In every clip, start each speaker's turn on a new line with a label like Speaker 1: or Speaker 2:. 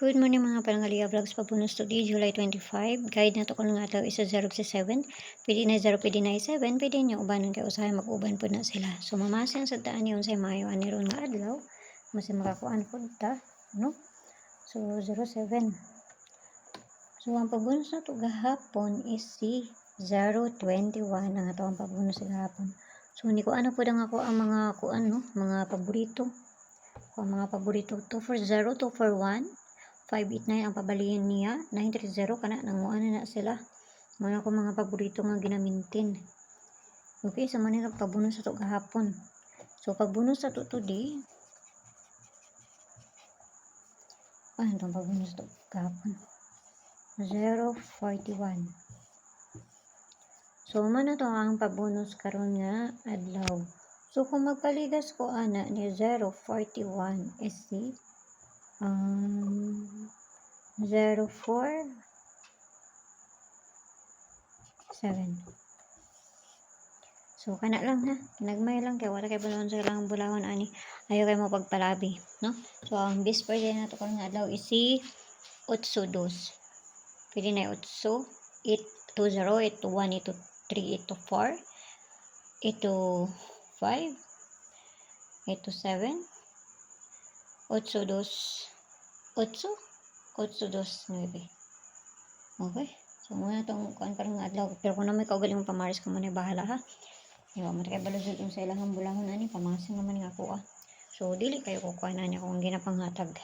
Speaker 1: Good morning mga Palangaliya Vlogs, Papunos today, July 25. Guide na to kung nga ataw isa 0 si 7. Pwede na 0, pwede na 7. Pwede niyo ubanan kay usahay mag-uban po na sila. So mamasin sa daan yun sa mayo aniron nga adlaw. Masay makakuan po ta. No? So 07. So ang pagbunus na to gahapon is si 021 ang atawang pagbunus sa gahapon. So hindi ko ano po lang ako ang mga kuan no, mga paborito. Ang mga paborito 240, 241. 589 ang pabalihin niya, 930 kana nanguana na sila. Mga ko mga paborito nga ginamintin. Okay, sa manila pagbunus sa to gahapon. So pagbunus sa to today, ano tong pagbunus to gahapon? 041. So man to ang pagbunus karon nga adlaw. So kung magpaligas ko ana ni 041 is si 047. So kana lang ha, nagmay lang kay wala kay bulawon sa lang bulawon ani. Ayo kay mo pagpalabi, no? So ang best per day nato karon nga adlaw is si 82. Pwede na 8, 820, 821, 823, 824, 825, 827, 82, 8, 829. Okay? So muna itong kuan karon nga adlaw. Pero kung na may kaugaling mo pamaris ka muna bahala ha. Diba, man kay balusod yung sa ilang bulahon ani pamasin naman nga ako ah. So dili kayo kukuha na niya kung ginapanghatag.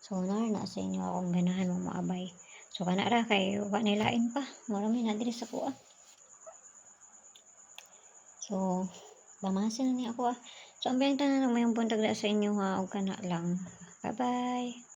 Speaker 1: So na sa inyo akong ganahan mo maabay. So kana ra kay wa nilain pa. Marami na diri sa kuha. So pamasin na niya ako ah. So ang benta na lang mayong buntag sa inyo ha og kana lang. Bye bye.